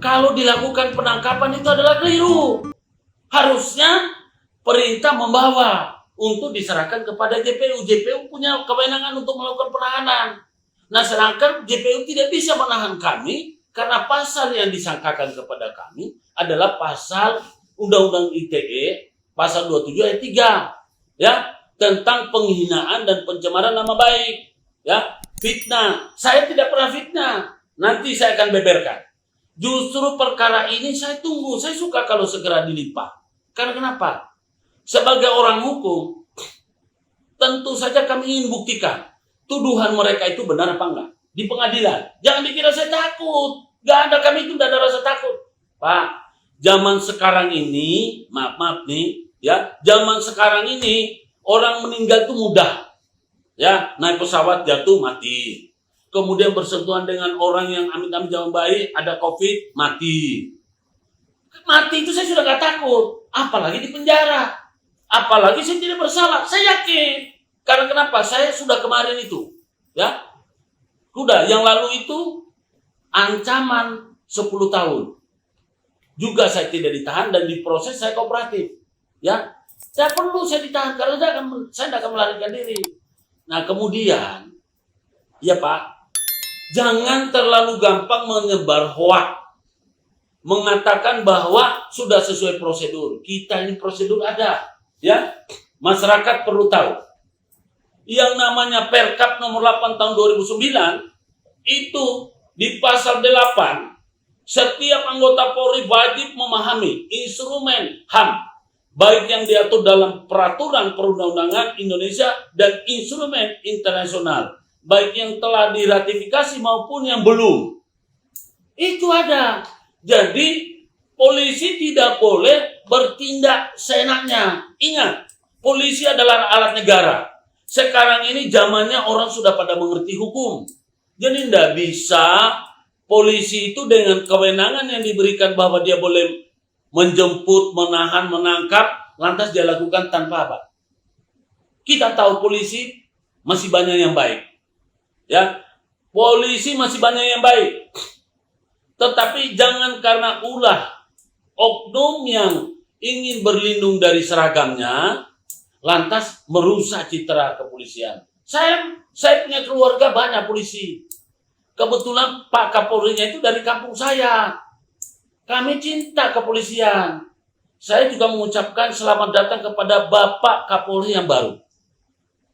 kalau dilakukan penangkapan itu adalah keliru. Harusnya perintah membawa untuk diserahkan kepada JPU. JPU punya kewenangan untuk melakukan penahanan. Nah, sedangkan JPU tidak bisa menahan kami karena pasal yang disangkakan kepada kami adalah pasal Undang-Undang ITE pasal 27 ayat 3, ya, tentang penghinaan dan pencemaran nama baik, ya, fitnah. Saya tidak pernah fitnah. Nanti saya akan beberkan. Justru perkara ini saya tunggu. Saya suka kalau segera dilimpah. Karena kenapa? Sebagai orang hukum, tentu saja kami ingin buktikan tuduhan mereka itu benar apa enggak di pengadilan. Jangan dikira saya takut. Gak ada, kami itu tidak ada rasa takut. Pak, zaman sekarang ini, maaf nih, ya, zaman sekarang ini orang meninggal itu mudah. Ya, naik pesawat jatuh mati. Kemudian bersentuhan dengan orang yang amit-amit jangan baik, ada COVID, mati. Mati itu saya sudah gak takut. Apalagi di penjara. Apalagi saya tidak bersalah. Saya yakin. Karena kenapa? Saya sudah kemarin itu. Ya, sudah, yang lalu itu ancaman 10 tahun. Juga saya tidak ditahan dan diproses saya kooperatif. Ya, saya perlu saya ditahan karena saya tidak akan melarikan diri. Nah, kemudian, ya Pak, jangan terlalu gampang menyebar hoak. Mengatakan bahwa sudah sesuai prosedur. Kita ini prosedur ada. Ya, masyarakat perlu tahu. Yang namanya Perkap nomor 8 tahun 2009 itu di pasal 8, setiap anggota Polri wajib memahami instrumen HAM baik yang diatur dalam peraturan perundang-undangan Indonesia dan instrumen internasional baik yang telah diratifikasi maupun yang belum. Itu ada. Jadi polisi tidak boleh bertindak seenaknya. Ingat, polisi adalah alat negara. Sekarang ini zamannya orang sudah pada mengerti hukum. Jadi tidak bisa polisi itu dengan kewenangan yang diberikan bahwa dia boleh menjemput, menahan, menangkap, lantas dia lakukan tanpa apa? Kita tahu polisi masih banyak yang baik. Ya, polisi masih banyak yang baik. Tetapi jangan karena ulah oknum yang ingin berlindung dari seragamnya, lantas merusak citra kepolisian. Saya punya keluarga banyak polisi. Kebetulan Pak Kapolrinya itu dari kampung saya. Kami cinta kepolisian. Saya juga mengucapkan selamat datang kepada Bapak Kapolri yang baru.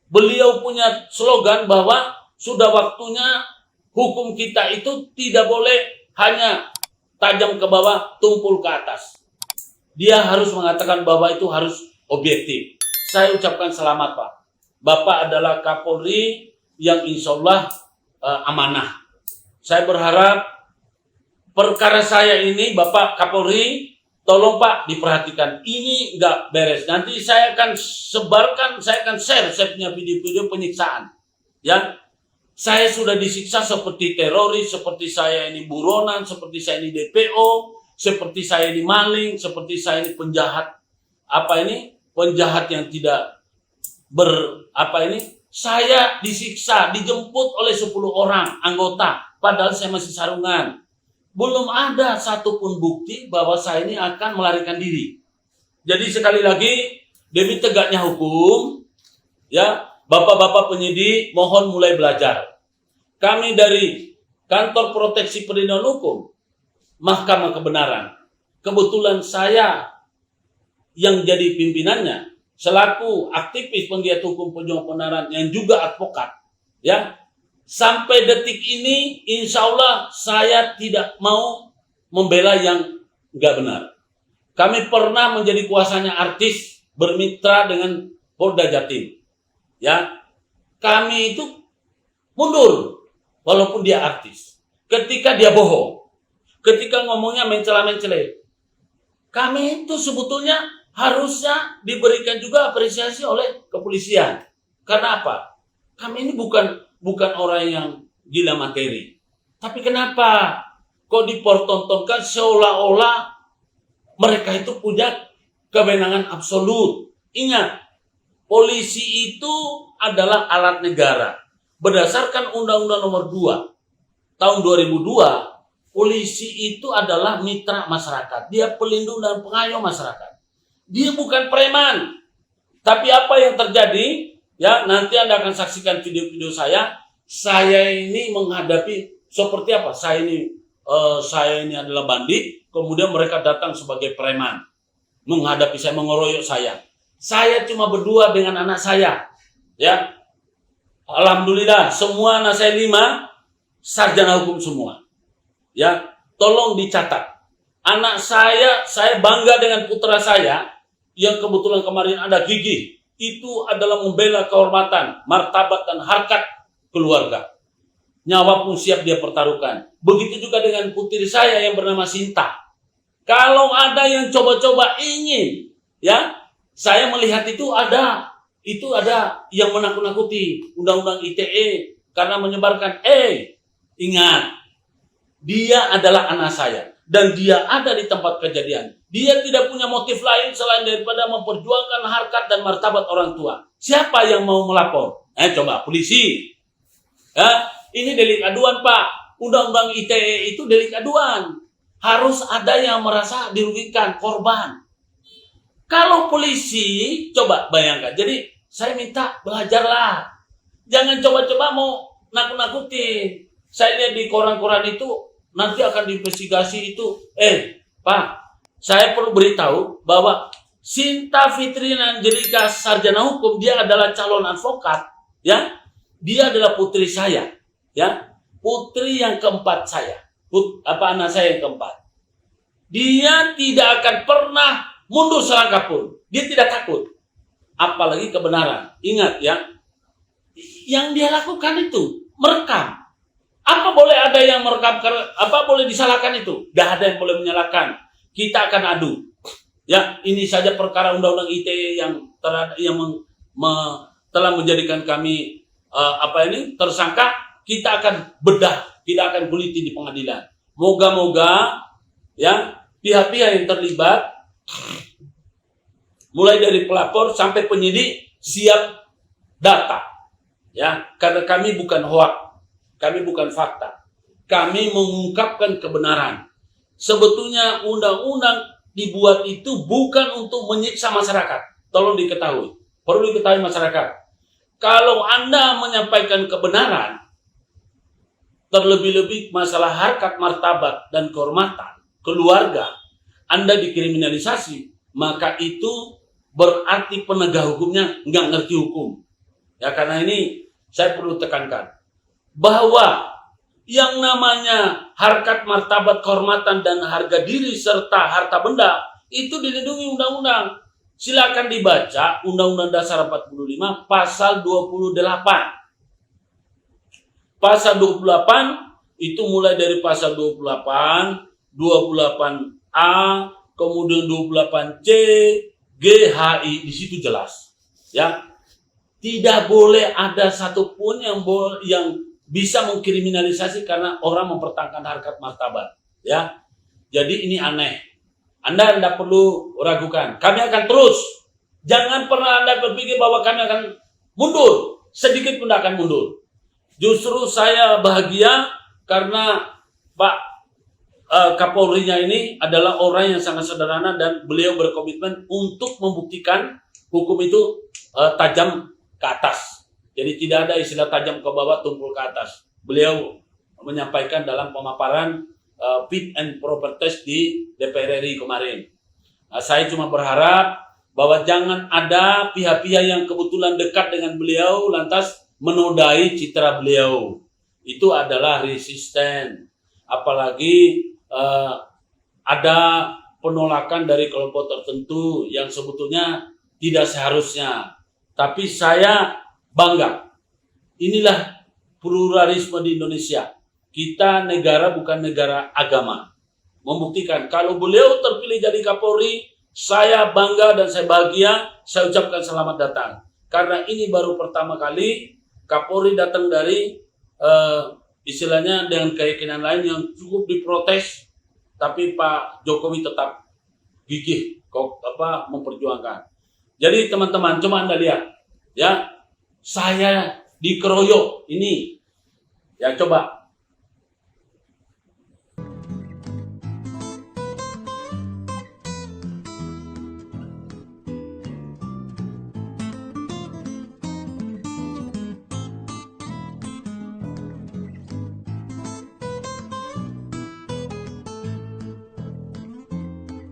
Beliau punya slogan bahwa sudah waktunya hukum kita itu tidak boleh hanya tajam ke bawah, tumpul ke atas. Dia harus mengatakan bahwa itu harus objektif. Saya ucapkan selamat Pak. Bapak adalah Kapolri yang insya Allah amanah. Saya berharap perkara saya ini Bapak Kapolri, tolong Pak diperhatikan. Ini nggak beres. Nanti saya akan sebarkan, saya akan share saya punya video-video penyiksaan. Ya, saya sudah disiksa seperti teroris, seperti saya ini buronan, seperti saya ini DPO, seperti saya ini maling, seperti saya ini penjahat. Penjahat yang tidak saya disiksa, dijemput oleh 10 orang anggota, padahal saya masih sarungan. Belum ada satupun bukti bahwa saya ini akan melarikan diri. Jadi sekali lagi, demi tegaknya hukum, ya, Bapak-bapak penyidik mohon mulai belajar. Kami dari Kantor Proteksi Perlindungan Hukum, Mahkamah Kebenaran, kebetulan saya yang jadi pimpinannya, selaku aktivis penggiat hukum pejuang kebenaran yang juga advokat, ya, sampai detik ini insya Allah saya tidak mau membela yang nggak benar. Kami pernah menjadi kuasanya artis bermitra dengan Polda Jatim, ya, kami itu mundur walaupun dia artis. Ketika dia bohong, ketika ngomongnya mencela-mencela, kami itu sebetulnya harusnya diberikan juga apresiasi oleh kepolisian. Karena apa? Kami ini bukan orang yang gila materi. Tapi kenapa kok dipertontonkan seolah-olah mereka itu punya kewenangan absolut? Ingat, polisi itu adalah alat negara. Berdasarkan Undang-Undang Nomor 2 tahun 2002 polisi itu adalah mitra masyarakat. Dia pelindung dan pengayom masyarakat. Dia bukan preman. Tapi apa yang terjadi, ya nanti Anda akan saksikan video-video saya. Saya ini menghadapi seperti apa? Saya ini adalah bandit, kemudian mereka datang sebagai preman. Menghadapi saya, mengeroyok saya. Saya cuma berdua dengan anak saya. Ya. Alhamdulillah, semua anak saya 5 sarjana hukum semua. Ya, tolong dicatat. Anak saya bangga dengan putra saya yang kebetulan kemarin ada gigih. Itu adalah membela kehormatan, martabat dan harkat keluarga. Nyawa pun siap dia pertaruhkan. Begitu juga dengan putri saya yang bernama Sinta. Kalau ada yang coba-coba ingin, ya, saya melihat itu ada yang menakut-nakuti undang-undang ITE karena menyebarkan. Ingat, dia adalah anak saya dan dia ada di tempat kejadian. Dia tidak punya motif lain selain daripada memperjuangkan harkat dan martabat orang tua. Siapa yang mau melapor? Coba polisi. Ya, ini delik aduan, Pak. Undang-undang ITE itu delik aduan. Harus ada yang merasa dirugikan, korban. Kalau polisi, coba bayangkan. Jadi saya minta belajarlah. Jangan coba-coba mau nakut-nakutin. Saya lihat di koran-koran itu nanti akan diinvestigasi itu. Pak, saya perlu beritahu bahwa Sinta Fitri Angelika sarjana hukum, dia adalah calon advokat, ya. Dia adalah putri saya, ya. Putri yang keempat saya. Anak saya yang keempat. Dia tidak akan pernah mundur selangkah pun. Dia tidak takut. Apalagi kebenaran. Ingat ya. Yang dia lakukan itu merekam. Apa boleh ada yang merekam? Apa boleh disalahkan itu? Gak ada yang boleh menyalahkan. Kita akan adu. Ya, ini saja perkara undang-undang ITE yang telah menjadikan kami tersangka. Kita akan bedah, tidak akan guliti di pengadilan. Moga-moga ya pihak-pihak yang terlibat, mulai dari pelapor sampai penyidik siap data. Ya, karena kami bukan hoak. Kami bukan fakta. Kami mengungkapkan kebenaran. Sebetulnya undang-undang dibuat itu bukan untuk menyiksa masyarakat. Tolong diketahui. Perlu diketahui masyarakat. Kalau Anda menyampaikan kebenaran, terlebih-lebih masalah harkat martabat dan kehormatan keluarga, Anda dikriminalisasi, maka itu berarti penegak hukumnya nggak ngerti hukum. Ya, karena ini saya perlu tekankan bahwa yang namanya harkat martabat kehormatan dan harga diri serta harta benda itu dilindungi undang-undang. Silakan dibaca Undang-Undang Dasar 45 pasal 28. Pasal 28 itu mulai dari pasal 28, 28A, kemudian 28C, GHI, di situ jelas. Ya. Tidak boleh ada satupun yang bisa mengkriminalisasi karena orang mempertahankan harkat martabat, ya. Jadi ini aneh. Anda tidak perlu ragukan. Kami akan terus. Jangan pernah Anda berpikir bahwa kami akan mundur. Sedikit pun akan mundur. Justru saya bahagia karena Pak Kapolrinya ini adalah orang yang sangat sederhana dan beliau berkomitmen untuk membuktikan hukum itu tajam ke atas. Jadi tidak ada istilah tajam ke bawah, tumpul ke atas. Beliau menyampaikan dalam pemaparan fit and proper test di DPR RI kemarin. Saya cuma berharap bahwa jangan ada pihak-pihak yang kebetulan dekat dengan beliau lantas menodai citra beliau. Itu adalah resisten. Apalagi ada penolakan dari kelompok tertentu yang sebetulnya tidak seharusnya. Tapi saya bangga. Inilah pluralisme di Indonesia. Kita negara bukan negara agama. Membuktikan kalau beliau terpilih jadi Kapolri, saya bangga dan saya bahagia. Saya ucapkan selamat datang. Karena ini baru pertama kali Kapolri datang dari istilahnya dengan keyakinan lain yang cukup diprotes, tapi Pak Jokowi tetap gigih memperjuangkan. Jadi teman-teman, coba Anda lihat, ya, saya dikeroyok ini, ya coba